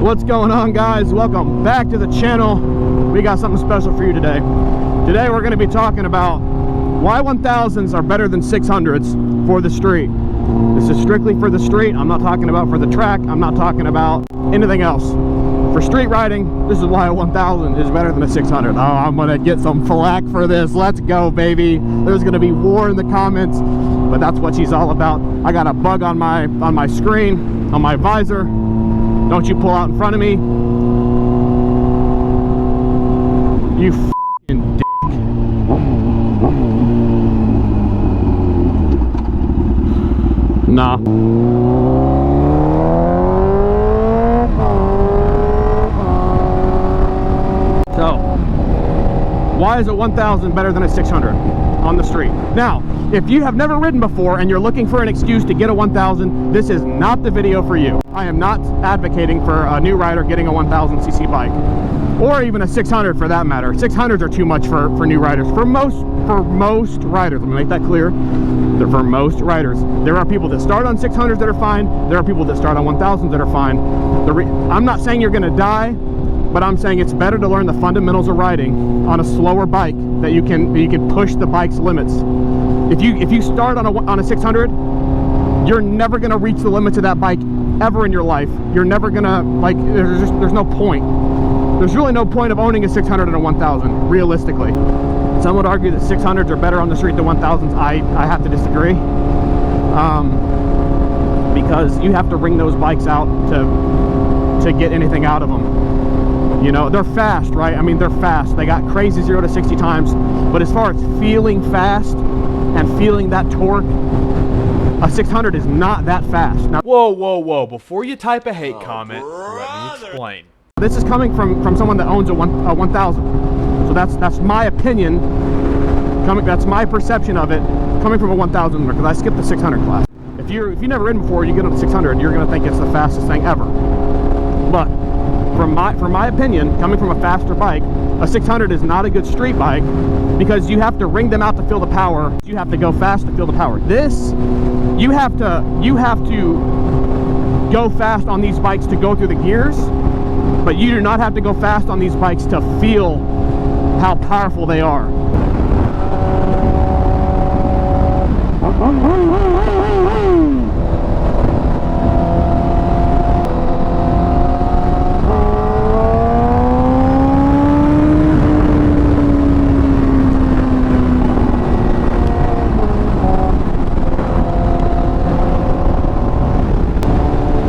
What's going on, guys? Welcome back to the channel. We got something special for you today. Today we're going to be talking about why 1000s are better than 600s for the street. This is strictly for the street. I'm not talking about for the track. I'm not talking about anything else. For street riding, this is why a 1000 is better than a 600. Oh, I'm going to get some flack for this. Let's go, baby. There's going to be war in the comments, but that's what she's all about. I got a bug on my screen, on my visor. Don't you pull out in front of me. You f***ing dick. Nah. So, why is a 1000 better than a 600 on the street? Now, if you have never ridden before and you're looking for an excuse to get a 1000, this is not the video for you. I am not advocating for a new rider getting a 1000cc bike, or even a 600 for that matter. 600s are too much for new riders. For most riders, let me make that clear. They're for most riders. There are people that start on 600s that are fine. There are people that start on 1000s that are fine. I'm not saying you're going to die, but I'm saying it's better to learn the fundamentals of riding on a slower bike that you can push the bike's limits. If you start on a 600, you're never going to reach the limits of that bike ever in your life. You're never going to, like, there's no point. There's really no point of owning a 600 and a 1000, realistically. Some would argue that 600s are better on the street than 1000s. I have to disagree. Because you have to bring those bikes out to get anything out of them. You know, they're fast, right? I mean, they're fast. They got crazy 0 to 60 times. But as far as feeling fast and feeling that torque, a 600 is not that fast. Now, whoa. Before you type a hate comment, let me explain. this is coming from someone that owns a 1000. So that's my opinion. That's my perception of it, coming from a 1000, because I skipped the 600 class. If you've never ridden before, you get on a 600, you're going to think it's the fastest thing ever. But from my opinion, coming from a faster bike, a 600 is not a good street bike because you have to wring them out to feel the power. You have to go fast to feel the power. This, you have to go fast on these bikes to go through the gears, but you do not have to go fast on these bikes to feel how powerful they are.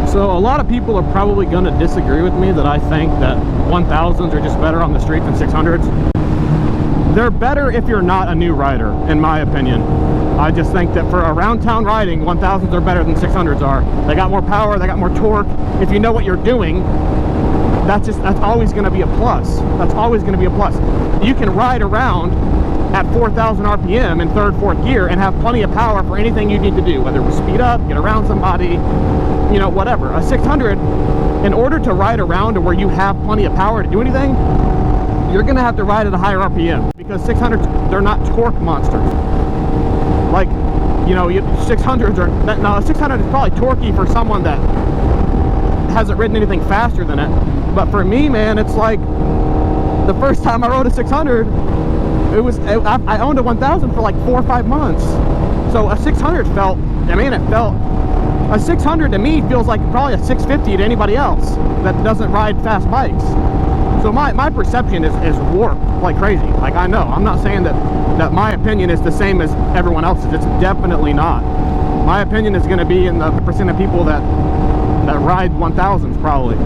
So a lot of people are probably going to disagree with me that I think that 1000s are just better on the street than 600s. They're better if you're not a new rider, in my opinion. I just think that for around town riding, 1000s are better than 600s are. They got more power, they got more torque. If you know what you're doing, that's always going to be a plus. That's always going to be a plus. You can ride around at 4,000 RPM in third, fourth gear and have plenty of power for anything you need to do, whether it was speed up, get around somebody, you know, whatever. A 600, in order to ride around to where you have plenty of power to do anything, you're going to have to ride at a higher RPM, because 600s, they're not torque monsters. Like, you know, 600s are, now a 600 is probably torquey for someone that hasn't ridden anything faster than it. But for me, man, it's like, the first time I rode a 600, I owned a 1000 for like 4 or 5 months. So a 600 felt, a 600 to me feels like probably a 650 to anybody else that doesn't ride fast bikes. So my perception is warped like crazy. Like, I know, I'm not saying that my opinion is the same as everyone else's. It's definitely not. My opinion is going to be in the percent of people that ride 1000s probably.